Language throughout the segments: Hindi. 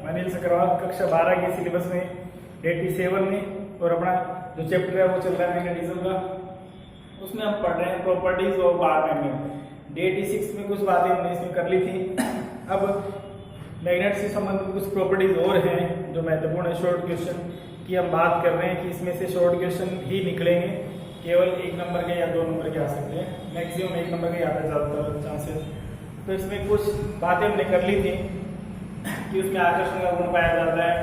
अनिल सकरवाल, कक्षा 12 के सिलेबस में 87 में, और अपना जो चैप्टर है वो चल रहा है मैग्नेटिज्म का। उसमें हम पढ़ रहे हैं प्रॉपर्टीज ऑफ बार मैग्नेट। 86 में कुछ बातें हमने इसमें कर ली थी। अब मैग्नेट से संबंधित कुछ प्रॉपर्टीज और हैं जो महत्वपूर्ण है शॉर्ट क्वेश्चन की हम बात कर रहे हैं कि इसमें से शॉर्ट क्वेश्चन ही निकलेंगे, केवल 1 नंबर के या 2 नंबर के आ सकते हैं, मैक्सिमम 1 नंबर के आता ज़्यादातर चांसेस। तो इसमें कुछ बातें हमने कर ली थी कि उसमें आकर्षण का गुण पाया जाता है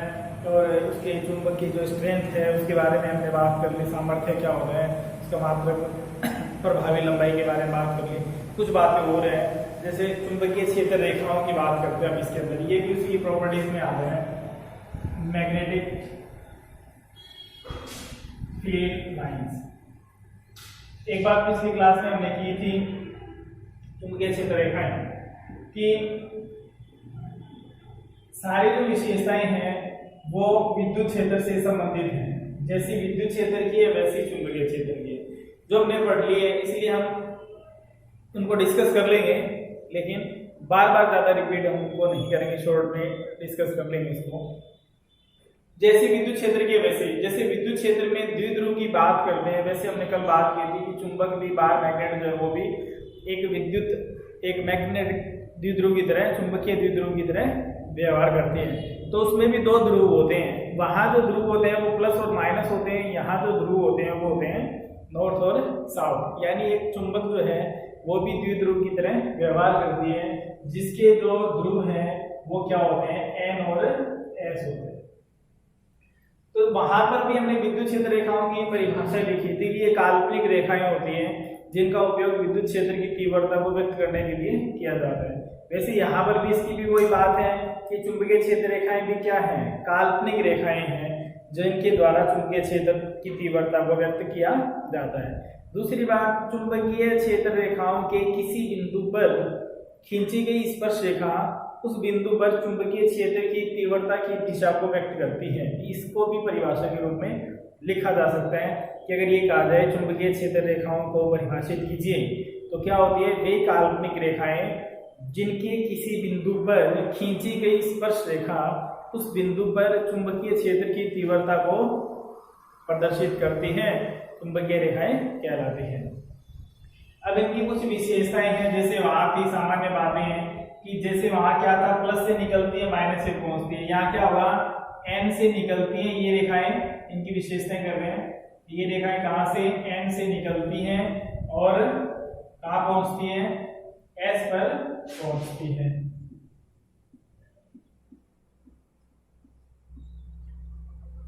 और उसके चुंबक की जो स्ट्रेंथ है उसके बारे में हमने बात कर ली, सामर्थ्य क्या होता है, उसका मात्रक प्रभावी लंबाई के बारे में बात कर ली। कुछ बातें और हैं जैसे चुंबकीय क्षेत्र रेखाओं की बात करते हैं हम इसके अंदर, ये भी उसकी प्रॉपर्टीज में आते हैं। मैग्नेटिक फील्ड लाइंस एक बात पिछली क्लास में हमने की थी चुंबकीय क्षेत्र रेखाएं कि सारी जो विशेषताएं हैं वो विद्युत क्षेत्र से संबंधित हैं। जैसी विद्युत क्षेत्र की है वैसी चुंबकीय क्षेत्र की है, जो हमने पढ़ ली है, इसलिए हम उनको डिस्कस कर लेंगे, लेकिन बार बार ज्यादा रिपीट हम उनको नहीं करेंगे, शॉर्ट में डिस्कस कर लेंगे इसको। जैसे विद्युत क्षेत्र की वैसे, जैसे विद्युत क्षेत्र में द्विध्रुव की बात करते हैं, वैसे हमने कल बात की थी कि चुंबक भी बार मैग्नेट जो है वो भी एक मैग्नेटिक द्विध्रुव की तरह, चुंबकीय द्विध्रुव की तरह व्यवहार करते हैं। तो उसमें भी 2 ध्रुव होते हैं, वहां जो ध्रुव होते हैं वो प्लस और माइनस होते हैं, यहाँ जो ध्रुव होते हैं वो होते हैं नॉर्थ और साउथ। यानी एक चुंबक जो है वो भी द्विध्रुव की तरह व्यवहार करती है, जिसके जो ध्रुव हैं वो क्या होते हैं, N और S होते हैं। तो वहां पर भी हमने विद्युत क्षेत्र रेखाओं की परिभाषा लिखी थी कि ये काल्पनिक रेखाएं होती हैं जिनका उपयोग विद्युत क्षेत्र की तीव्रता को व्यक्त करने के लिए किया जाता है। वैसे यहाँ पर भी इसकी भी वही बात है कि चुंबकीय क्षेत्र रेखाएं भी क्या हैं, काल्पनिक रेखाएं हैं जिनके द्वारा चुंबकीय क्षेत्र की तीव्रता को व्यक्त किया जाता है। दूसरी बात, चुंबकीय क्षेत्र रेखाओं के किसी बिंदु पर खींची गई स्पर्श रेखा उस बिंदु पर चुंबकीय क्षेत्र की तीव्रता की दिशा को व्यक्त करती है। इसको भी परिभाषा के रूप में लिखा जा सकता है कि अगर ये कहा जाए चुंबकीय क्षेत्र रेखाओं को परिभाषित कीजिए तो क्या होती है, वे काल्पनिक रेखाएं जिनके किसी बिंदु पर खींची गई स्पर्श रेखा उस बिंदु पर चुंबकीय क्षेत्र की तीव्रता को प्रदर्शित करती हैं, चुंबकीय रेखाएं कहलाती हैं। अब इनकी कुछ विशेषताएं हैं, जैसे वहां की सामान्य बातें हैं कि जैसे वहां क्या था, प्लस से निकलती है माइनस से पहुंचती है, यहाँ क्या होगा, N से निकलती है ये रेखाएं। इनकी विशेषताएं कर रहे हैं, ये रेखाएं कहां से, N से निकलती हैं और कहां पहुंचती हैं, S पर पहुंचती है।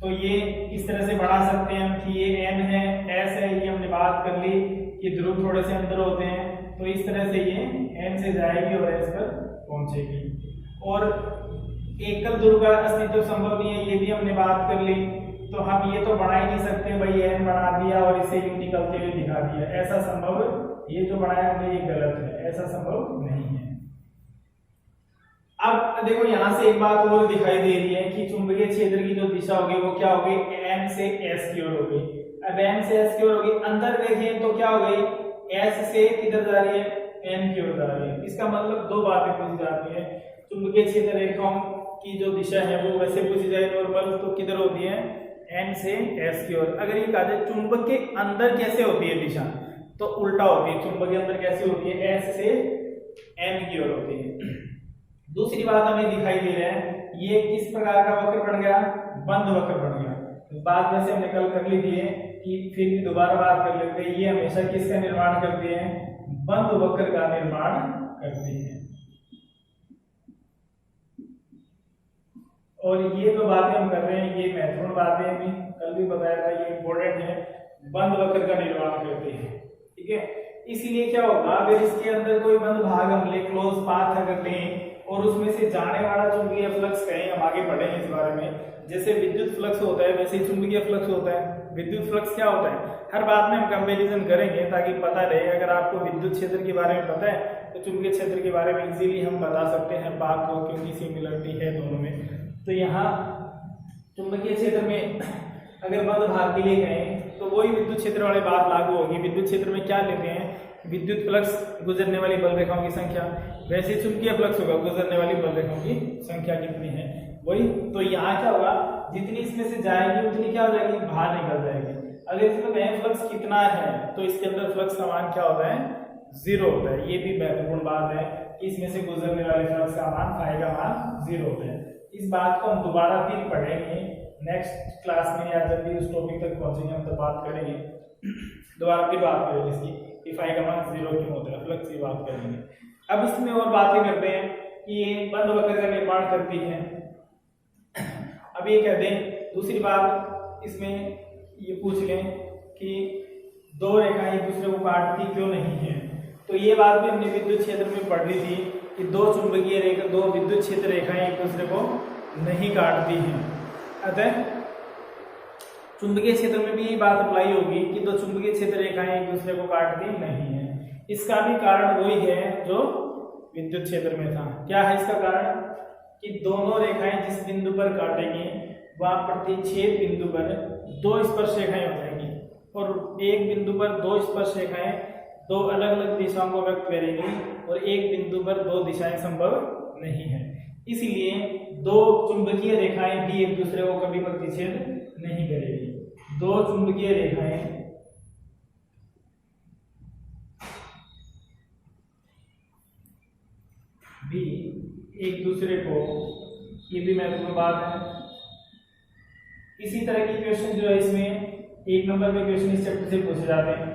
तो ये किस तरह से बढ़ा सकते हैं हम कि ये N है, S है, ये हमने बात कर ली कि ध्रुव थोड़े से अंदर होते हैं, तो इस तरह से ये N से जाएगी और S पर पहुंचेगी। और एकल ध्रुव का अस्तित्व संभव नहीं है, ये भी हमने बात कर ली। तो हम ये तो बढ़ा ही नहीं सकते भाई N बढ़ा दिया और इसे यूं निकलते हुए दिखा दिया, ऐसा संभव, ये जो बढ़ाया हमने ये गलत है, ऐसा संभव नहीं है। अब देखो यहाँ से एक बात और दिखाई दे रही है कि चुंबकीय क्षेत्र की जो दिशा होगी वो क्या होगी, N से S की ओर होगी। अब N से S की ओर होगी, अंदर देखें तो क्या हो गई, S से किधर जा रही है, N की ओर जा रही है। इसका मतलब 2 बातें पूछी जाती है, चुंबकीय क्षेत्र रेखाओं की जो दिशा है वो वैसे पूछी जाए नॉर्मल, तो किधर होती है, N से S की ओर। अगर ये कहा जाए चुंबक के अंदर कैसे होती है दिशा, तो उल्टा होती है, चुंबक के अंदर कैसे होती है, S से N की ओर होती है। दूसरी बात हमें दिखाई दे रहा है, ये किस प्रकार का वक्र बन गया, बंद वक्र बन गया। तो बात वैसे हमने कल कर ली थी कि फिर भी दोबारा बात कर लेते हैं, ये हमेशा किसका निर्माण करते हैं, बंद वक्र का निर्माण करते हैं। और ये जो बातें हम कर रहे हैं ये महत्वपूर्ण बातें हैं, कल भी बताया था, ये इंपॉर्टेंट है, बंद वक्र का निर्माण करते हैं, ठीक है। इसलिए क्या होगा, अगर इसके अंदर कोई बंद भाग हम ले, क्लोज पाथ अगर लें और उसमें से जाने वाला चुंबकीय फ्लक्स कहें, हम आगे पढ़ेंगे इस बारे में, जैसे विद्युत फ्लक्स होता है वैसे ही चुंबकीय फ्लक्स होता है। विद्युत फ्लक्स क्या होता है, हर बात में हम कंपैरिजन करेंगे ताकि पता रहे। अगर आपको विद्युत क्षेत्र के बारे में पता है तो चुंबकीय क्षेत्र के बारे में इजीली हम बता सकते हैं बात को, क्योंकि सिमिलरिटी है दोनों में। तो यहाँ चुंबकीय क्षेत्र में अगर बंद भाग के लिए कहें तो वही विद्युत क्षेत्र वाली बात लागू होगी। विद्युत क्षेत्र में क्या लेते हैं, विद्युत फ्लक्स गुजरने वाली बल रेखाओं की संख्या, वैसे चुंबकीय फ्लक्स होगा गुजरने वाली बल रेखाओं की संख्या कितनी है वही। तो यहाँ क्या होगा, जितनी इसमें से जाएगी उतनी क्या हो जाएगी, बाहर निकल जाएगी। अगर इसमें कहें फ्लक्स कितना है तो इसके अंदर फ्लक्स का मान क्या होता है, 0 होता है। ये भी महत्वपूर्ण बात है कि इसमें से गुजरने वाले फ्लक्स का मान फाई का मान 0 होता है। इस बात को हम दोबारा फिर पढ़ेंगे नेक्स्ट क्लास में, या जब भी उस टॉपिक तक पहुंचेंगे हम तो बात करेंगे, दोबारा फिर बात करेंगे इसकी कि फाई का मान 0 क्यों होता है, फ्लक्स की बात करेंगे। अब इसमें और बातें करते हैं कि ये बंद वक्र का निर्माण करती है। अब ये कहते हैं दूसरी बात, इसमें ये पूछ लें कि दो रेखाएं एक दूसरे को काटती क्यों नहीं है। तो ये बात भी हमने विद्युत क्षेत्र में पढ़ ली थी कि दो विद्युत क्षेत्र रेखाएं एक दूसरे को नहीं काटती हैं। अतः चुंबकीय क्षेत्र में भी ये बात अप्लाई होगी कि दो चुंबकीय क्षेत्र रेखाएं एक दूसरे को काटती नहीं है। इसका भी कारण वही है जो विद्युत क्षेत्र में था। क्या है इसका कारण, कि दोनों रेखाएं जिस बिंदु पर काटेंगी वहां प्रतिच्छेद बिंदु पर दो स्पर्श रेखाएं हो जाएंगी, और एक बिंदु पर दो स्पर्श रेखाएं दो अलग अलग दिशाओं को व्यक्त करेंगी, और एक बिंदु पर दो दिशाएं संभव नहीं है। इसलिए दो चुंबकीय रेखाएं भी एक दूसरे को कभी प्रतिच्छेद नहीं करेगी। दो चुंबकीय रेखाएं भी एक दूसरे को, ये भी महत्वपूर्ण बात है। इसी तरह की क्वेश्चन जो है इसमें 1 नंबर में क्वेश्चन इस चैप्टर से पूछे जाते हैं,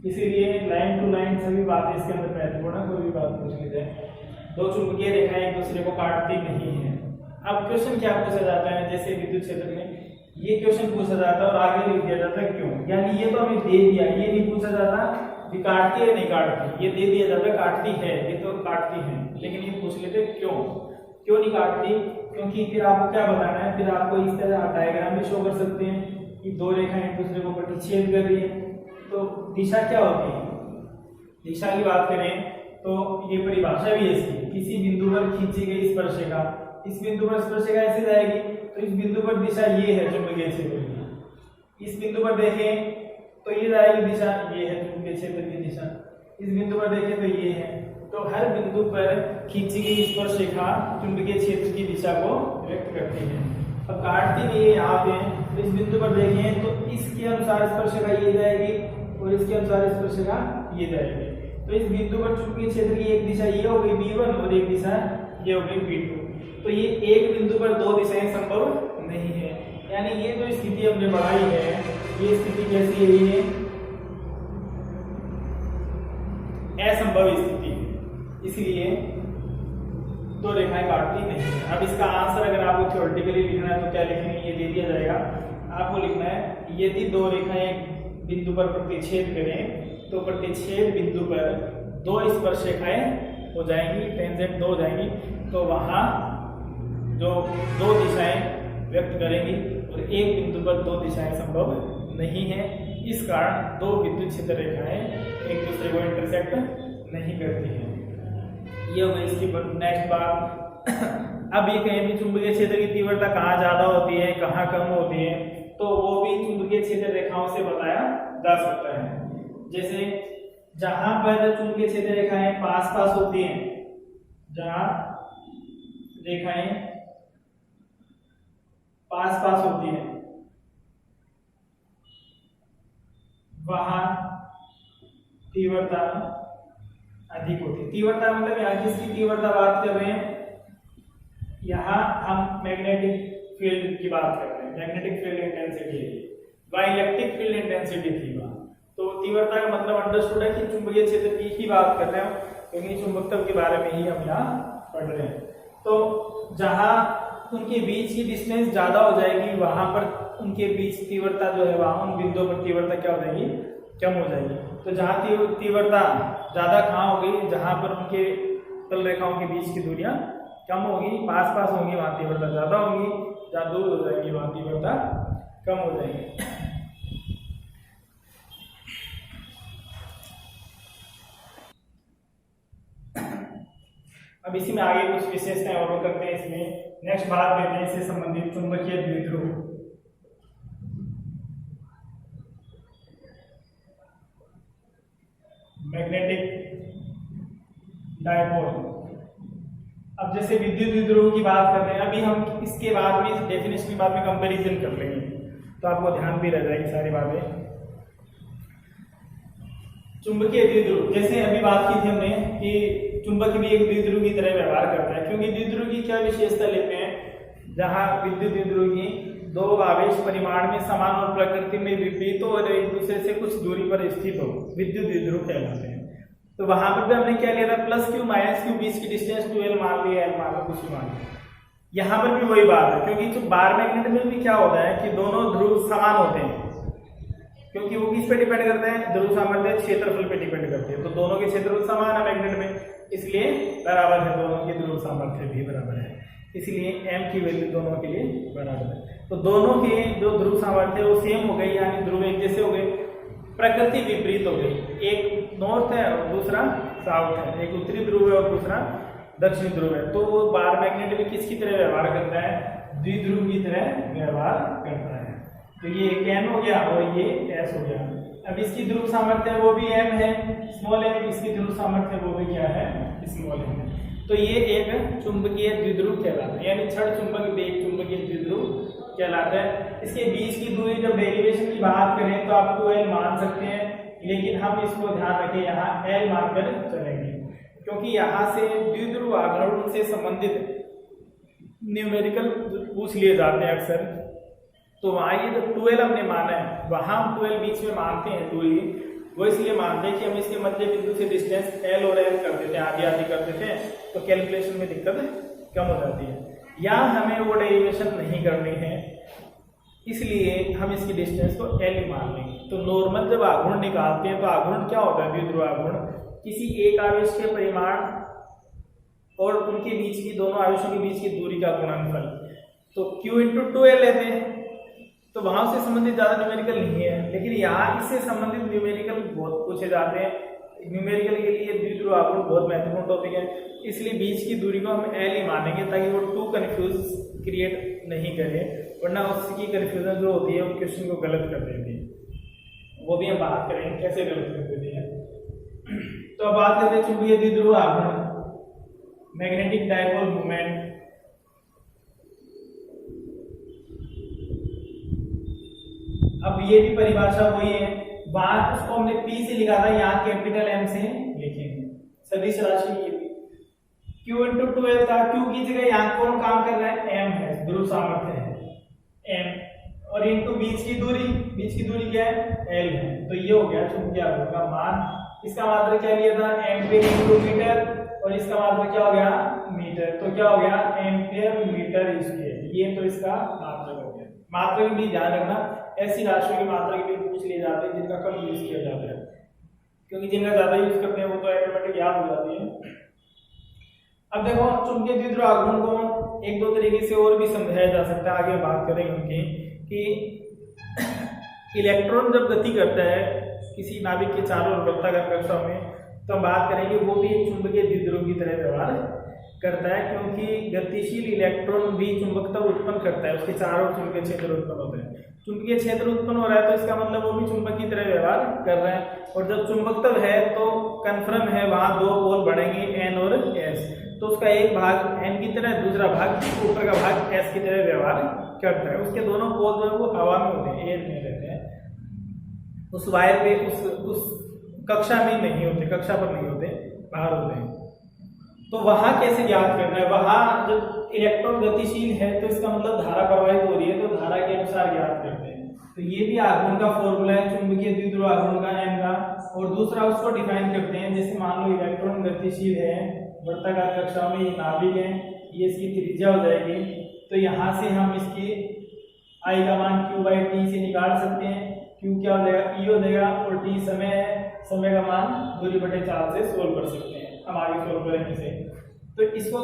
इसीलिए लाइन टू लाइन सभी बातें इसके अंदर महत्वपूर्ण है। कोई भी बात पूछ ली जाए, दो चुंबकीय रेखाएं एक दूसरे को काटती नहीं है। अब क्वेश्चन क्या पूछा जाता है, जैसे विद्युत क्षेत्र में ये क्वेश्चन पूछा जाता है और आगे लिख दिया जाता है क्यों, यानी ये तो हमें दे दिया, ये नहीं पूछा जाता कि काटती है नहीं काटती, ये दे दिया जाता है काटती है, ये तो काटती है, लेकिन ये पूछ लेते क्यों नहीं काटती, क्योंकि फिर आपको क्या बताना है, फिर आपको इस तरह आप डायग्राम भी शो कर सकते हैं कि दो रेखाएं एक दूसरे को प्रतिच्छेद कर रही है। तो दिशा क्या होती है, दिशा की बात करें तो ये परिभाषा भी है इसकी, किसी बिंदु पर खींची गई स्पर्शिका, इस बिंदु पर स्पर्शिका ऐसे जाएगी तो इस बिंदु पर दिशा ये है चुंबकीय क्षेत्र की। इस बिंदु पर देखें तो ये जाएगी दिशा, ये है चुंबकीय क्षेत्र की दिशा। इस बिंदु पर देखें तो ये है। तो हर बिंदु पर खींची गई स्पर्शिका चुंबकीय क्षेत्र की दिशा को व्यक्त करती है। अब काटती नहीं है यहाँ पे, तो इस बिंदु पर देखें तो इसके अनुसार स्पर्शिका ये जाएगी और इसके अनुसार स्पर्शिका ये जाएगी। तो इस बिंदु पर चुंबकीय क्षेत्र की एक दिशा ये हो गई B1 और एक दिशा ये हो गई B2। तो ये एक बिंदु पर दो दिशाएं संभव नहीं है, यानी ये जो स्थिति हमने बढ़ाई है, ये स्थिति कैसी है, ये असंभव स्थिति है, इसलिए दो रेखाएं काटती नहीं है। अब इसका आंसर अगर आपको थ्योरेटिकली लिखना है तो क्या लिखेंगे, ये दे दिया जाएगा। आपको लिखना है यदि दो रेखाएं बिंदु पर प्रतिच्छेद करें तो प्रतिच्छेद बिंदु पर दो स्पर्श रेखाएं हो जाएंगी, टेंजेंट दो हो जाएंगी, तो वहां जो दो दिशाएं व्यक्त करेंगी और एक बिंदु पर दो दिशाएं संभव नहीं है। इस कारण दो विद्युत क्षेत्र रेखाएं एक दूसरे को इंटरसेक्ट नहीं करती हैं। ये हो गई इसकी नेक्स्ट बात। अब ये कहें भी चुंबकीय क्षेत्र की तीव्रता कहाँ ज्यादा होती है कहाँ कम होती है, तो वो भी चुंबकीय क्षेत्र रेखाओं से बताया जा सकता है। जैसे जहां पर चुंबकीय क्षेत्र रेखाएं पास पास होती हैं, जहां रेखाएं पास पास होती हैं वहां तीव्रता अधिक होती है। तीव्रता मतलब यहाँ किसकी तीव्रता बात कर रहे हैं, यहाँ हम मैग्नेटिक फील्ड की बात कर रहे हैं, मैग्नेटिक फील्ड इंटेंसिटी वह इलेक्ट्रिक फील्ड इंटेंसिटी थी वहां। तो तीव्रता का मतलब अंडरस्टूड है कि चुंबकीय क्षेत्र की ही बात कर रहे हैं, क्योंकि चुंबकत्व के बारे में ही हम यहाँ पढ़ रहे हैं। तो जहां उनके बीच की डिस्टेंस ज्यादा हो जाएगी वहां पर उनके बीच तीव्रता जो है वहां उन बिंदुओं पर तीव्रता क्या हो जाएगी, कम हो जाएगी। तो जहां तीव्रता ज्यादा कहाँ होगी, जहां पर उनके तल रेखाओं के बीच की दूरियां कम होगी, पास पास होंगी, वहां तीव्रता ज्यादा होगी, जहां दूर हो जाएगी वहां तीव्रता कम हो जाएगी। अब इसी में आगे कुछ विशेषताएं और करते हैं। इसमें नेक्स्ट बात लेते हैं इससे संबंधित चुंबकीय द्विध्रुव। Magnetic dipole. अब जैसे विद्युत द्विध्रुव की बात कर रहे हैं, अभी हम इसके बाद में डेफिनेशन के बाद में कंपैरिजन कर लेंगे, तो आपको ध्यान भी रह जाएगी सारी बातें। चुंबकीय द्विध्रुव, जैसे अभी बात की थी हमने कि चुंबक भी एक द्विध्रुव की तरह व्यवहार करता है, क्योंकि द्विध्रुव की क्या विशेषता लेते हैं, जहां विद्युत द्विध्रुव की दो आवेश परिमाण में समान और प्रकृति में विपरीत हो और एक दूसरे से कुछ दूरी पर स्थित हो, विद्युत द्विध्रुव कहलाते हैं। तो वहां पर भी हमने क्या लिया था, प्लस क्यू माइनस क्यू, बीच की डिस्टेंस 12 मान लिया, एल मान लो, कुछ भी मान लिया। यहाँ पर भी वही बात है, क्योंकि जो बार मैग्नेट में भी क्या होता है कि दोनों ध्रुव समान होते हैं, क्योंकि वो किस पे डिपेंड करते हैं, ध्रुव सामर्थ्य क्षेत्रफल पे डिपेंड करते हैं। तो दोनों के क्षेत्रफल समान है मैग्नेट में, इसलिए बराबर है, दोनों के ध्रुव सामर्थ्य भी बराबर है, इसलिए m की वैल्यू दोनों के लिए बराबर है। तो दोनों के जो ध्रुव सामर्थ्य वो सेम हो गई, यानी ध्रुव एक जैसे हो गए, प्रकृति विपरीत हो गई, एक नॉर्थ है और दूसरा साउथ है, एक उत्तरी ध्रुव है और दूसरा दक्षिणी ध्रुव है। तो वो बार मैग्नेट भी किसकी तरह व्यवहार करता है, द्विध्रुव की तरह व्यवहार करता है। तो ये n हो गया और ये s हो गया। अब इसकी ध्रुव सामर्थ्य वो भी m है, स्मॉल m, इसकी ध्रुव सामर्थ्य वो भी क्या है, स्मॉल m है। तो ये एक चुंबकीय द्विध्रुव कहलाता है, यानी छड़ चुंबक भी एक चुंबकीय द्विध्रुव कहलाता है। इसके बीच की दूरी जब डेरिवेशन की बात करें तो आप 2l मान सकते हैं, लेकिन हम इसको ध्यान रखें यहाँ l मानकर चलेंगे, क्योंकि यहाँ से द्विध्रुव आघूर्ण से संबंधित न्यूमेरिकल पूछ लिए जाते हैं अक्सर। तो वहाँ ये जो 2l हमने माना है, वहाँ हम 2l बीच में मानते हैं दूरी, वो इसलिए मानते हैं कि हम इसके मध्य बिंदु से डिस्टेंस l और l कर देते हैं, आधी आधी कर देते हैं, तो कैलकुलेशन में दिक्कत कम हो जाती है। या हमें वो डेरिवेशन नहीं करनी है, इसलिए हम इसकी डिस्टेंस को l ही मान लेंगे। तो नॉर्मल जब आघूर्ण निकालते हैं तो आघूर्ण क्या होता है, द्विध्रुव आघूर्ण किसी एक आवेश के परिमाण और उनके बीच की, दोनों आवेशों के बीच की दूरी का गुणनफल, तो q इंटू 2l लेते हैं। तो वहां से संबंधित ज्यादा न्यूमेरिकल नहीं है, लेकिन यहाँ इससे संबंधित न्यूमेरिकल बहुत पूछे जाते हैं। न्यूमेरिकल के लिए द्विध्रुव आघूर्ण बहुत महत्वपूर्ण टॉपिक है, इसलिए बीच की दूरी को हम l ही मानेंगे, ताकि वो 2 कंफ्यूज क्रिएट नहीं करे, वरना उसकी कंफ्यूजन जो होती है वो क्वेश्चन को गलत कर देती है। वो भी हम बात करेंगे कैसे गलत कर देती है। तो अब बात करते हैं चुंबकीय द्विध्रुव आघूर्ण, मैग्नेटिक डायपोल मूवमेंट। अब ये भी परिभाषा वही है, वहां उसको हमने P से लिखा था, यहाँ कैपिटल M से लिखेंगे सदिश राशि ये भी। Q इंटू 2l था, Q की जगह यहाँ कौन काम कर रहा है, M है, ध्रुव सामर्थ्य है M, और इंटू बीच की दूरी क्या है, L है। तो ये हो गया चुंबकीय आघूर्ण का मान। इसका मात्रक क्या लिया था, एम्पियर इंटू मीटर, और इसका मात्रक क्या हो गया, मीटर, तो क्या हो गया, एम्पियर मीटर स्क्वायर। ये तो इसका मात्रक हो गया। मात्रक भी ध्यान रखना, ऐसी राशियों की मात्रा भी पूछ लिए जाते हैं जिनका कम यूज किया जाता है, क्योंकि जिनका ज्यादा यूज करते हैं वो तो ऑटोमेटिक याद हो जाती है। अब देखो चुंबकीय द्विध्रुव आघूर्ण को एक दो तरीके से और भी समझाया जा सकता है, आगे बात करेंगे उनकी, कि इलेक्ट्रॉन जब गति करता है किसी नाभिक के चारों ओर वृत्ताकार कक्षा में, तो हम बात करेंगे वो भी एक चुंबकीय द्विध्रुव की तरह व्यवहार करता है, क्योंकि गतिशील इलेक्ट्रॉन भी चुंबकत्व उत्पन्न करता है, उसके चारों चुंबकीय क्षेत्र उत्पन्न होते हैं। चुंबकीय क्षेत्र उत्पन्न हो रहा है तो इसका मतलब वो भी चुंबक की तरह व्यवहार कर रहा है, और जब चुंबकत्व है तो कन्फर्म है वहां दो पोल बढ़ेंगे N और S, तो उसका एक भाग N की तरह, दूसरा भाग ऊपर का भाग S की तरह व्यवहार करता है। उसके दोनों पोल जो है वो हवा में होते हैं, एयर में रहते हैं, उस वायर पे, उस कक्षा में नहीं होते, कक्षा पर नहीं होते, बाहर होते हैं। तो वहां कैसे ज्ञात करना है, वहां जब इलेक्ट्रॉन गतिशील है तो इसका मतलब धारा प्रवाहित हो रही है, तो धारा के अनुसार ज्ञात करते हैं। तो ये भी आघूर्ण का फॉर्मूला है, चुंबकीय द्विध्रुव आघूर्ण का M का, और दूसरा उसको डिफाइन करते हैं। जैसे मान लो इलेक्ट्रॉन गतिशील है, वृत्ताकार कक्षा में ये नाभिक है, ये इसकी त्रिज्या हो जाएगी, तो यहाँ से हम इसकी I का मान Q/T से निकाल सकते हैं। Q क्या हो जाएगा, E हो जाएगा, और T समय है, समय का मान दूरी बटे 4 से सोल्व कर सकते हैं हम, आगे सोल्व करेंगे इसे। तो इसको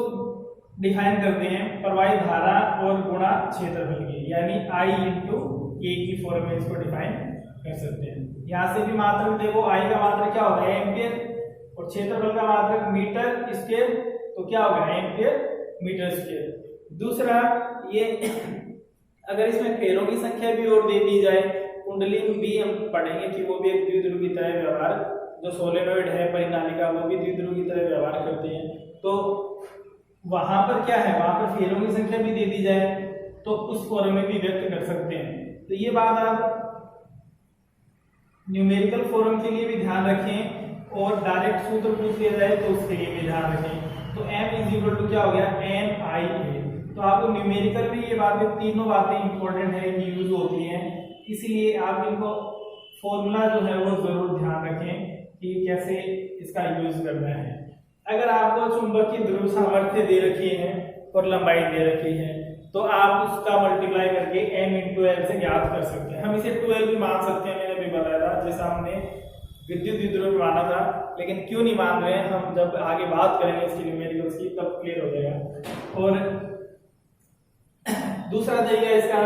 डिफाइन करते हैं प्रवाहित धारा और गुणा क्षेत्रफल की, यानी I इंटू A की फॉर्म में इसको डिफाइन कर सकते हैं। यहाँ से भी मात्रक देखो, I का मात्रक क्या होता है, एम्पियर, और क्षेत्रफल का मात्रक मीटर स्क्वायर, तो क्या होगा, एम्पियर मीटर स्क्वायर। दूसरा ये अगर इसमें फेरों की संख्या भी और दे दी जाए, कुंडली में भी हम पढ़ेंगे कि वो भी एक द्विध्रुव की तरह व्यवहार जो सोलेनोइड है परिनालिका वो भी द्विध्रुव की तरह व्यवहार करते हैं, तो वहां पर क्या है, वहां पर फेरों की संख्या भी दे दी जाए तो उस फॉर्म में भी व्यक्त कर सकते हैं। तो ये बात आप न्यूमेरिकल फॉर्म के लिए भी ध्यान रखें और डायरेक्ट सूत्र पूछ लिया जाए तो उसके लिए भी ध्यान रखें। तो m इज इक्वल टू क्या हो गया, NIA। तो आपको न्यूमेरिकल में ये बातें, तीनों बातें इंपॉर्टेंट है, यूज होती हैं, इसीलिए आप इनको फॉर्मूला जो है वो जरूर ध्यान रखें कि कैसे इसका यूज करना है। अगर आपको चुंबक की ध्रुव सामर्थ्य दे रखी है और लंबाई दे रखी है तो आप उसका मल्टीप्लाई करके m इंटू एल से ज्ञात कर सकते हैं। हम इसे 2l भी मान सकते हैं, मैंने भी बताया था, जैसा हमने विद्युत द्विध्रुव माना था, लेकिन क्यों नहीं मान रहे हैं हम जब आगे बात करेंगे इसकी न्यूमेरिकल्स की तब क्लियर हो जाएगा। और दूसरा तरीका इसका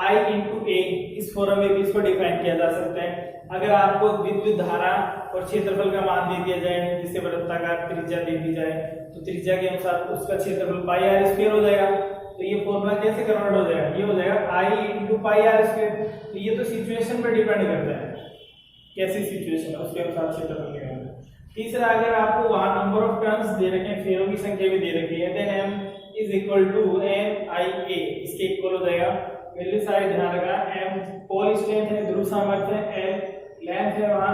I इंटू ए, इस फॉर्म में भी इसको डिफाइन किया जा सकता है। अगर आपको विद्युत धारा और क्षेत्रफल का मान दे दिया जाए, जिससे वृत्ताकार त्रिज्या दे दी जाए, तो त्रिज्या के अनुसार उसका क्षेत्रफल पाई आर स्क्वायर हो जाएगा। तो ये फॉर्मूला कैसे कन्वर्ट हो जाएगा, ये हो जाएगा I into pi r square. तो ये तो सिचुएशन पर डिपेंड करता है, कैसी सिचुएशन है उसके अनुसार क्षेत्रफल निकालना है। तीसरा, अगर आपको वहां नंबर ऑफ टर्न्स दे रखे हैं, फेरों की संख्या भी दे रखी है, then m is equal to NIA, इसके इक्वल हो जाएगा। वैल्यू सारे ध्यान रखना, m पोल स्ट्रेंथ है, ध्रुव सामर्थ्य है, l लेंथ है, वहां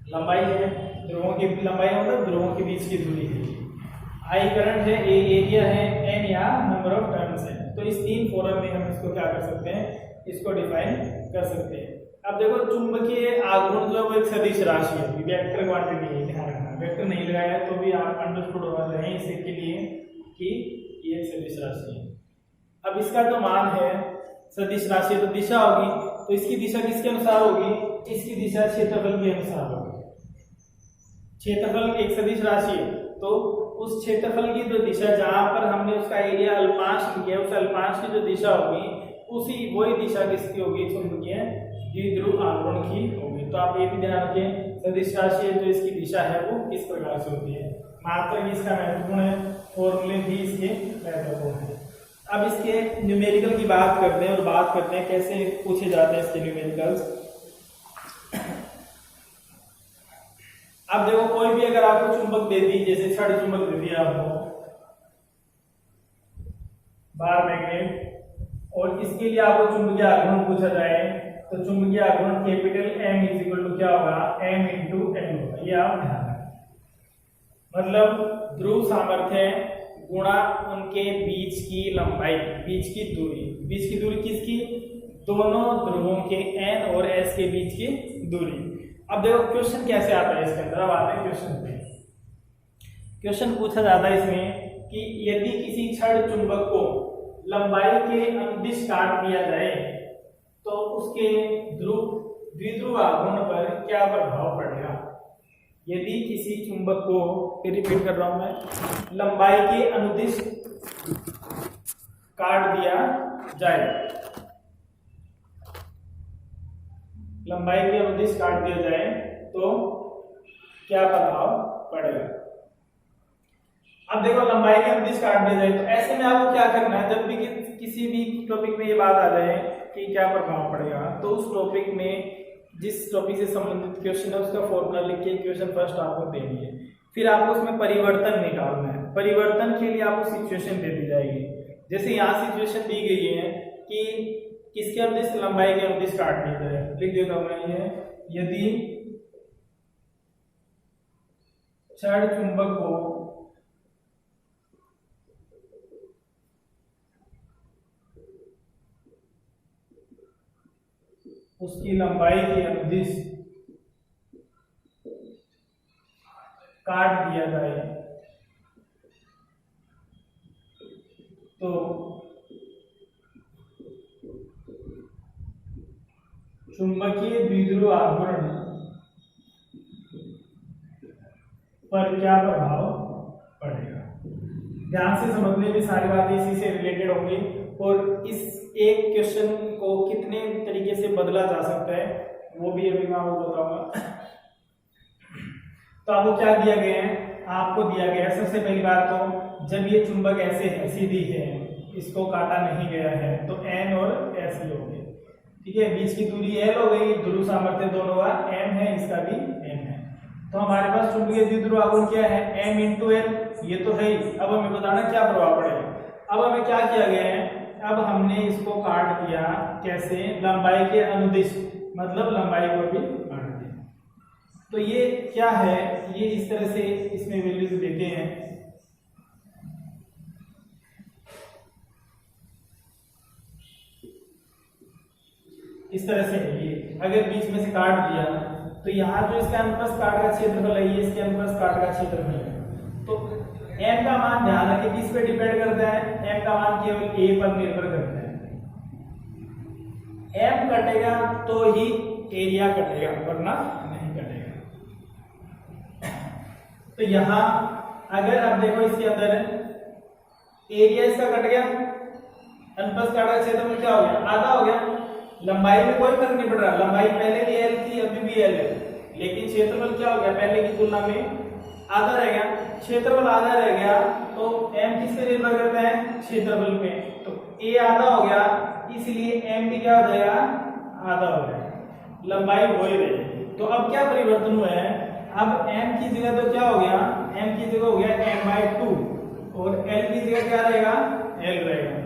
लंबाई है, ध्रुवों की लंबाई मतलब ध्रुवों के बीच की दूरी है, I करंट है, A एरिया है, n या नंबर ऑफ टर्न्स है। तो इस तीन फॉर्म में हम इसको क्या कर सकते हैं, इसको डिफाइन कर सकते हैं। अब देखो चुंबकीय आघूर्ण जो है वो एक सदिश राशि है, वेक्टर क्वांटिटी है, ध्यान रखना, वेक्टर नहीं लगाया है तो भी आप अंडरस्टूड हो रहे हैं इसी के लिए कि ये एक सदिश राशि है। अब इसका जो मान है सदिश राशि तो दिशा होगी, तो इसकी दिशा किसके अनुसार होगी, इसकी दिशा क्षेत्रफल के अनुसार होगी। क्षेत्रफल एक सदिश राशि है तो उस क्षेत्रफल की जो दिशा, जहां पर हमने उसका एरिया अल्पांश लिया, उस अल्पांश की जो दिशा होगी उसी वही दिशा किसकी होगी, चुंबकीय द्विध्रुव आघूर्ण की होगी। तो आप ये भी ध्यान रखें, सदिश राशि है जो इसकी दिशा है वो किस प्रकार से होती है। मात्रा भी इसका महत्वपूर्ण है, फॉर्मूले भी इसके महत्वपूर्ण है। अब इसके न्यूमेरिकल की बात करते हैं और बात करते हैं कैसे पूछे जाते हैं इसके न्यूमेरिकल्स। अब देखो कोई भी अगर आपको चुंबक दे दी, जैसे छड़ चुंबक दे दिया आपको, बार मैग्नेट, और इसके लिए आपको चुंबकीय आघूर्ण पूछा जाए तो चुंबकीय आघूर्ण capital M is equal to क्या होगा, m इंटू n होगा। ये आप ध्यान रखें, मतलब ध्रुव सामर्थ्य गुणा उनके बीच की लंबाई, बीच की दूरी किसकी, दोनों ध्रुवों के n और s के बीच की दूरी। अब देखो क्वेश्चन कैसे आता है इसके अंदर, अब आते हैं क्वेश्चन पे। क्वेश्चन पूछा जाता है इसमें कि यदि किसी छड़ चुंबक को लंबाई के अनुदिश काट दिया जाए तो उसके द्विध्रुव आघूर्ण पर क्या प्रभाव पड़ेगा। यदि किसी चुंबक को, फिर रिपीट कर रहा हूं मैं, लंबाई के अनुदिश काट दिया जाए, लंबाई के अनुदिश काट दिया जाए तो क्या प्रभाव पड़ेगा। अब देखो लंबाई के अनुदिश काट दिया जाए तो ऐसे में आपको क्या करना है, जब भी किसी भी टॉपिक में ये बात आ जाए कि क्या प्रभाव पड़ेगा, तो उस टॉपिक में जिस टॉपिक से संबंधित क्वेश्चन है उसका फॉर्मूला लिख के क्वेश्चन फर्स्ट आपको देनी है, फिर आपको उसमें परिवर्तन निकालना है। परिवर्तन के लिए आपको सिचुएशन दे दी जाएगी, जैसे यहाँ सिचुएशन दी गई है कि किसके अनुदिश, लंबाई के अनुदिश काट दिया जाए। लिख देता हूं मैं, ये यदि छड़ चुंबक को उसकी लंबाई के अनुदिश काट दिया जाए तो चुंबकीय द्विध्रुव आघूर्ण पर क्या प्रभाव पड़ेगा। ध्यान से समझने में सारी बातें इसी से रिलेटेड होंगी और इस एक क्वेश्चन को कितने तरीके से बदला जा सकता है वो भी अभी मैं आपको बताऊंगा। तो आपको क्या दिया गया है, आपको दिया गया है सबसे पहली बात तो जब ये चुंबक ऐसे है, सीधी है, इसको काटा नहीं गया है तो n और s हो गए, ठीक है। बीच की दूरी l हो गई, ध्रुव सामर्थ्य दोनों का m है, इसका भी m है। तो हमारे पास चुंबकीय द्विध्रुव आघूर्ण क्या है, m इंटू एल, ये तो है ही। अब हमें बताना क्या प्रभाव पड़ेगा। अब हमें क्या किया गया है, अब हमने इसको काट दिया, कैसे, लंबाई के अनुदिश, मतलब लंबाई को भी काट दिया। तो ये क्या है, ये इस तरह से इसमें वैल्यूज देते हैं। इस तरह से ये अगर बीच में से काट दिया तो यहाँ जो इसका अनुप्रस्थ काट का क्षेत्रफल है, ये इसके अनुप्रस्थ काट का क्षेत्रफल है। तो m का मान ध्यान रखिए किस पे डिपेंड करता है, m का मान केवल a पर निर्भर करता है। m कटेगा तो ही एरिया कटेगा, वरना नहीं कटेगा। तो यहाँ अगर आप देखो इसके अंदर एरिया इसका कट गया, अनुप्रस्थ काट का क्षेत्रफल क्या हो गया, आधा हो गया। लंबाई में कोई फर्क नहीं पड़ रहा, लंबाई पहले भी l थी, अभी भी l है, लेकिन क्षेत्रफल क्या हो गया, पहले की तुलना में आधा रह गया। क्षेत्रफल आधा रह गया तो m किस पे निर्भर करता है, क्षेत्रफल पे। तो a आधा हो गया, इसलिए m भी क्या हो जाएगा, आधा हो जाएगा, लंबाई हो ही रहेगी। तो अब क्या परिवर्तन हुआ है, अब m की जगह तो क्या हो गया, m की जगह हो गया m/2 और l की जगह क्या रहेगा, l रहेगा।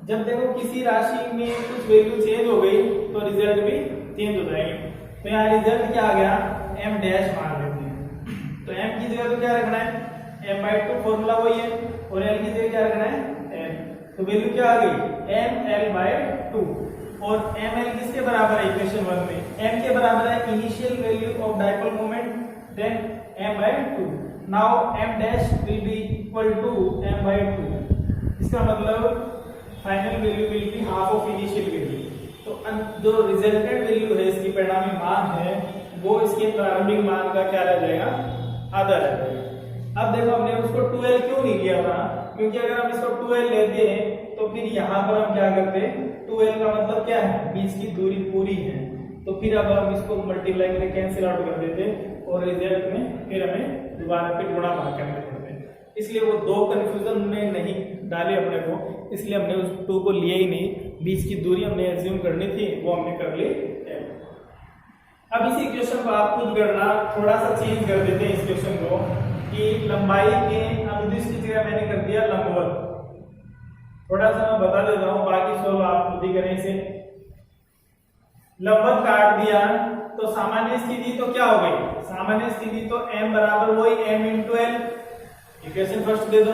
जब देखो किसी राशि में कुछ वैल्यू चेंज हो गई तो रिजल्ट भी चेंज हो जाएगी। तो यहाँ रिजल्ट क्या आ गया, m डैश मान लेते हैं। तो m की जगह तो क्या रखना है, m/2, फॉर्मूला वही है, और l की जगह क्या रखना है, l। तो वैल्यू क्या आ गई, ml/2, और ml किसके बराबर है इक्वेशन 1 में, m के बराबर है initial value of dipole moment, then m/2। Now m dash will be equal to m/2। इसका मतलब final value will be half of initial value. तो जो रिजल्टेंट वैल्यू है, इसकी परिणामी मान है, वो इसके प्रारंभिक मान का क्या रह जाएगा, आधा रह जाएगा। अब देखो हमने उसको 2l क्यों नहीं लिया था, क्योंकि अगर हम इसको 2l लेते हैं तो फिर यहाँ पर हम क्या करते हैं, 2l का मतलब क्या है, बीच की दूरी पूरी है। तो फिर अब हम इसको मल्टीप्लाई करके कैंसिल आउट कर देते और रिजल्ट में फिर हमें दोबारा फिर गुणा भाग करने पड़ते हैं। इसलिए वो दो कंफ्यूजन में नहीं डाले अपने को, इसलिए हमने उस 2 को लिया ही नहीं। बीच की दूरी हमने एज्यूम करनी थी, वो हमने कर ली। अब इस इक्वेशन को आप खुद करना, थोड़ा सा चेंज कर देते हैं इस इक्वेशन को, कि लंबाई के अनुदिश की जगह मैंने कर दिया लंबवत। थोड़ा सा मैं बता देता हूँ, बाकी सोल्व आप खुद ही करें इसे। लंबवत काट दिया तो सामान्य स्थिति तो क्या हो गई, सामान्य स्थिति तो m बराबर वही m into L, equation first दे दो।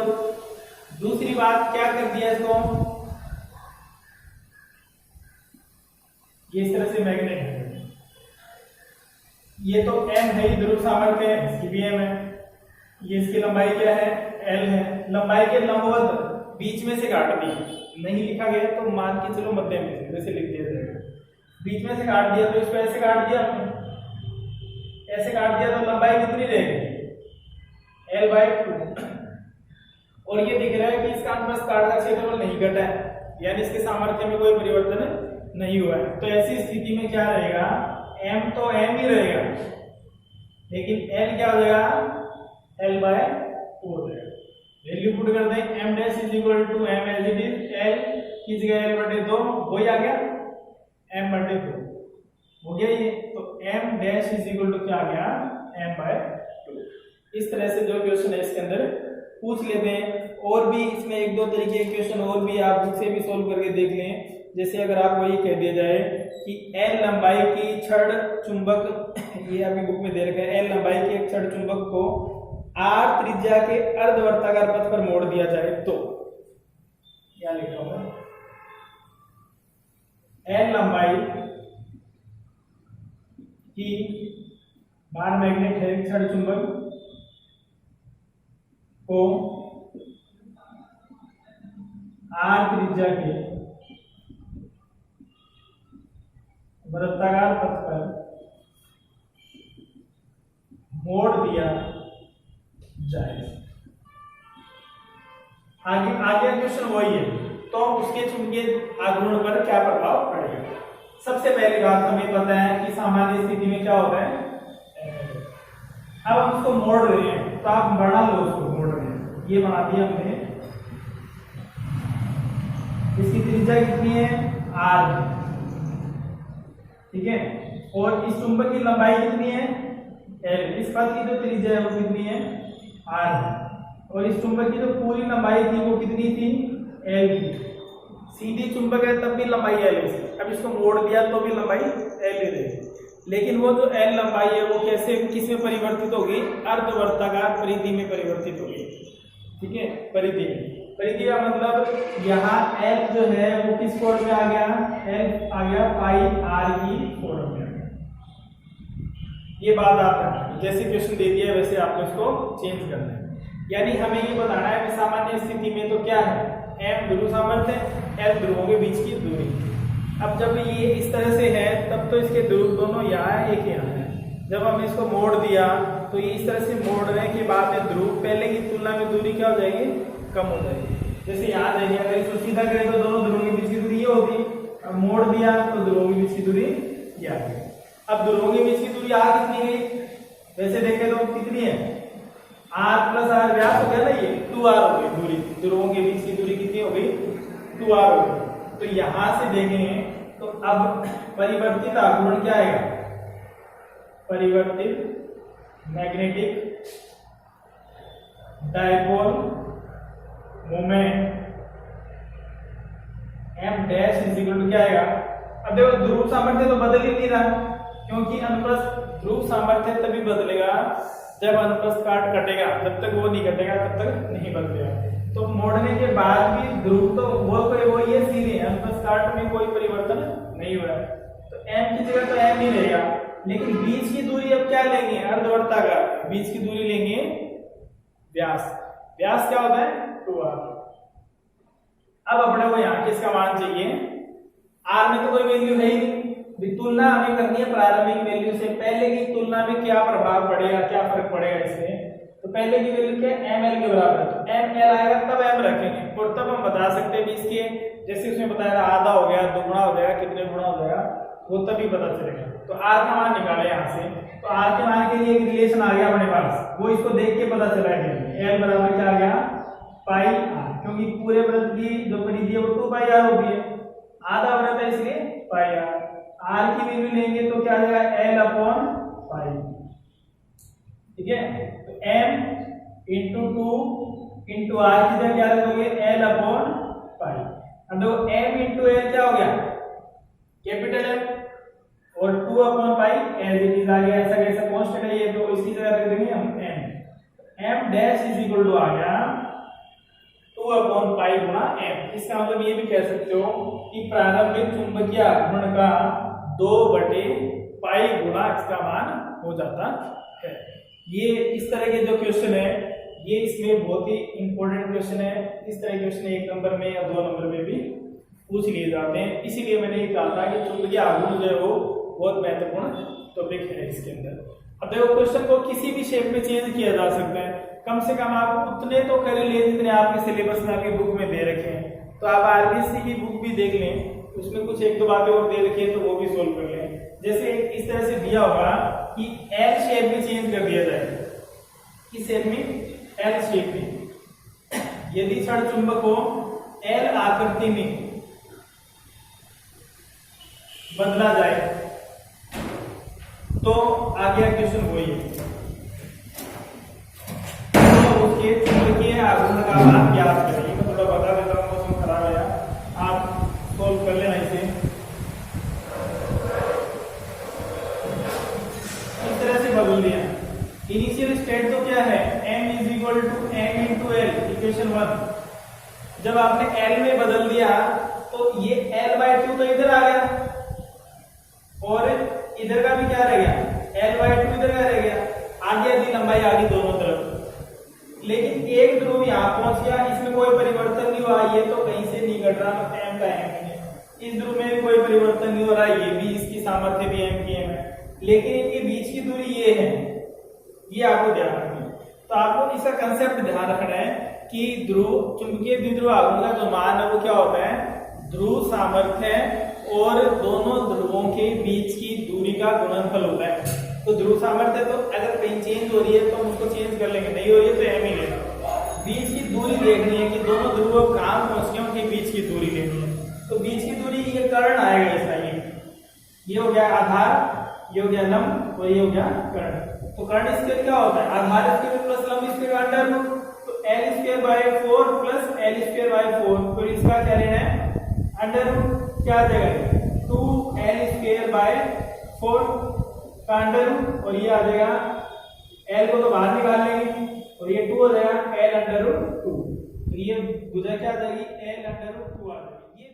दूसरी बात क्या कर दिया इसको, ये इस तरह से मैग्नेट है, ये तो m है ही, ध्रुव सामर्थ्य है, इसकी भी m है। ये इसकी लंबाई क्या है, l है। लंबाई के लंबवत बीच में से काट दी, नहीं लिखा गया तो मान के चलो मध्य में वैसे लिख दिया जाएगा। बीच में से काट दिया तो इसको ऐसे काट दिया हमने, ऐसे काट दिया तो लंबाई कितनी रहेगी, l/2। और ये दिख रहा है कि इसका अनुप्रस्थ काट का क्षेत्रफल नहीं घटा है, यानी इसके सामर्थ्य में कोई परिवर्तन नहीं हुआ है। तो ऐसी स्थिति में क्या रहेगा, m तो m ही रहेगा, लेकिन l क्या हो जाएगा, l/4 रहेगा। वैल्यू पुट कर दें, m dash is equal to m as it is, l की जगह l/2, वही आ गया m/2 हो गया ये। तो m dash is equal to क्या आ गया, m/2। इस तरह से जो क्वेश्चन है इसके अंदर पूछ लेते हैं। और भी इसमें एक दो तरीके के क्वेश्चन और भी आप बुक से भी सोल्व करके देख लें। जैसे अगर आपको ये कह दिया जाए कि n लंबाई की छड़ चुंबक, ये अभी बुक में दे रखा है, n लंबाई के एक छड़ चुंबक को r त्रिज्या के अर्धवर्ताकार पथ पर मोड़ दिया जाए तो क्या लिखा होगा, n लंबाई की बार मैग्नेट है छड़ चुंबक को r त्रिज्या के वृत्ताकार पथ पर मोड़ दिया जाए। आगे क्वेश्चन वही है, तो उसके चुंबकीय आघूर्ण पर क्या प्रभाव पड़ेगा। सबसे पहली बात हमें पता है कि सामान्य स्थिति में क्या होता है, अब हम उसको मोड़ रहे हैं, तो आप बना लो उसको, मोड़ रहे हैं, ये बना दिया हमने। इसकी त्रिज्या कितनी है, r, ठीक है, और इस चुंबक की लंबाई कितनी है, L। इस पथ की जो त्रिज्या है वो कितनी है R है, और इस चुंबक की जो पूरी लंबाई थी वो कितनी थी L थी। सीधी चुंबक है तब भी लंबाई L है, अब इसको मोड़ दिया तो भी लंबाई L ही रहेगी। लेकिन वो जो L लंबाई है वो कैसे किस में परिवर्तित होगी, अर्धवर्ताकार परिधि में परिवर्तित होगी। ठीक है, परिधि का मतलब यहाँ L जो है वो किस फॉर्म में आ गया, L आ गया पाई R की फॉर्म में। ये बात आप जैसे क्वेश्चन दे दिया वैसे आपको इसको चेंज करना है, यानी हमें ये बताना है कि सामान्य स्थिति में तो क्या है, M ध्रुव सामर्थ्य, L ध्रुवों के बीच की दूरी। अब जब ये इस तरह से है तब तो इसके ध्रुव दोनों यहाँ है, एक यहाँ है। जब हम इसको मोड़ दिया तो ये इस तरह से मोड़ने के बाद में ध्रुव पहले की तुलना में दूरी क्या हो जाएगी, कम हो जाएगी। जैसे यहाँ देखिए अगर इसको सीधा करें तो दोनों ध्रुवों के बीच की दूरी ये होगी, अब मोड़ दिया तो ध्रुवों के बीच की दूरी ये आ गई। अब ध्रुवों के बीच की दूरी आ कितनी गई, वैसे देखें तो कितनी है, R प्लस R व्यास हो गया ना, ये 2R हो गई दूरी, ध्रुवों के बीच की दूरी कितनी हो गई 2R हो गई। तो यहां से देखें तो अब परिवर्तित आघूर्ण क्या आएगा, परिवर्तित magnetic dipole moment M dash is equal to क्या आएगा। अब देखो ध्रुव सामर्थ्य तो बदल ही नहीं रहा, क्योंकि अनुप्रस्थ ध्रुव सामर्थ्य तभी बदलेगा जब अनुप्रस्थ काट कटेगा, जब तक वो नहीं कटेगा तब तक नहीं बदलेगा। तो मोड़ने के बाद भी ध्रुव तो वो ये सीधे, अनुप्रस्थ काट में कोई परिवर्तन नहीं हुआ है, तो M की जगह तो M ही रहेगा। लेकिन बीच की दूरी अब क्या लेंगे, अर्धवर्ताकार बीच की दूरी लेंगे व्यास। व्यास क्या होता है 2R। अब अपने को यहाँ किसका मान चाहिए, R में तो कोई वैल्यू है ही नहीं, तुलना हमें करनी है प्रारंभिक वैल्यू से, पहले की तुलना में क्या प्रभाव पड़ेगा, क्या फर्क पड़ेगा इसमें। तो पहले की वैल्यू क्या है, ML के बराबर है, तो ML आएगा तब M रखेंगे, और तब हम बता सकते हैं बीच के, जैसे उसमें बताया आधा हो गया, दुगुना हो जाएगा, कितने गुना हो जाएगा वो तभी पता चलेगा। तो R का मान निकाले यहाँ से, तो R के मान के लिए एक रिलेशन आ गया अपने पास, वो इसको देख के पता चला है L बराबर क्या आ गया पाई R, क्योंकि पूरे वृत्त की जो परिधि है वो 2 पाई R होती है, आधा वृत्त है इसलिए पाई R। R की वैल्यू लेंगे तो क्या आ जाएगा L अपॉन पाई। ठीक है, तो M इंटू 2 इंटू R की जगह क्या रखोगे L अपॉन पाई। अब देखो M इंटू L क्या हो गया कैपिटल M, और 2 upon pi as it is आ गया, ऐसा कैसा कांस्टेंट है ये, तो इसकी जगह रख देंगे हम M dash is equal to आ गया 2 अपॉन पाई गुणा M। इसका मतलब ये भी कह सकते हो कि प्रारंभिक चुंबकीय आघूर्ण का 2 बटे पाई गुणा इसका मान हो जाता है। ये इस तरह के जो क्वेश्चन है ये इसमें बहुत ही इंपॉर्टेंट क्वेश्चन है, इस तरह के क्वेश्चन 1 नंबर में या 2 नंबर में भी पूछ लिए जाते हैं, इसीलिए मैंने ये कहा था कि चुंबकीय आघूर्ण जो है वो बहुत महत्वपूर्ण टॉपिक है इसके अंदर। अब देखो क्वेश्चन को किसी भी शेप में चेंज किया जा सकता है, कम से कम आप उतने तो कर लिए जितने आपके सिलेबस में आपकी बुक में दे रखे हैं। तो आप आरबीएससी की बुक भी देख लें, उसमें कुछ 1-2 बातें और दे रखी है तो वो भी सोल्व कर लें। जैसे इस तरह से दिया होगा कि एल शेप में चेंज कर दिया जाए, किस शेप में, एल शेप में। यदि क्षण चुंबक को एल आकृति में बदला जाए तो आगे क्वेश्चन वही है, तो उसके चुंबकीय आघूर्ण का मान ज्ञात करें। मैं थोड़ा बता देता हूँ, मौसम खराब है, आप सोल्व कर लेना इसे। इस तरह से बदल दिया, इनिशियल स्टेट तो क्या है m is equal to m into L, equation 1। जब आपने l में बदल दिया तो ये l/2 तो इधर आ गया और इधर का भी क्या रह गया, l/2 इधर का रह गया, आगे आधी लंबाई आ गई दोनों तरफ। लेकिन एक ध्रुव यहाँ पहुंच गया, इसमें कोई परिवर्तन नहीं हुआ, ये तो कहीं से नहीं घट रहा, तो m का m है। इस ध्रुव में भी कोई परिवर्तन नहीं हो रहा, ये भी इसकी सामर्थ्य भी m की m है, लेकिन इनके बीच की दूरी ये है, ये आपको ध्यान रखना है। तो आपको इसका कंसेप्ट ध्यान रखना है कि ध्रुव चुंबकीय द्विध्रुव आघूर्ण का जो मान है वो क्या होता है, ध्रुव सामर्थ्य और दोनों ध्रुवों के बीच की दूरी का गुणनफल होता है। तो ध्रुव सामर्थ्य तो अगर कहीं चेंज हो रही है तो हम उसको चेंज कर लेंगे, नहीं हो रही है तो m ही लेना। बीच की दूरी देखनी है कि दोनों ध्रुव कहां पहुंच गए, उनके बीच की दूरी लेनी है। तो बीच की दूरी ये कर्ण आएगा इसका, ये हो गया आधार, ये हो गया लंब और ये हो गया कर्ण। तो कर्ण स्क्वायर क्या होता है, आधार स्क्वायर प्लस लंब स्क्वायर अंडर रूट, तो l square by 4 plus l square by 4, तो इसका क्या लेना है अंडर रूट, क्या आ जाएगा 2l स्क्वायर बाय 4 का अंडर रूट, और ये आ जाएगा l को तो बाहर निकाल लेंगे और ये 2 हो जाएगा l अंडर रूट 2, तो ये गुजर क्या आ जाएगी l अंडर रूट 2 आ जाएगी।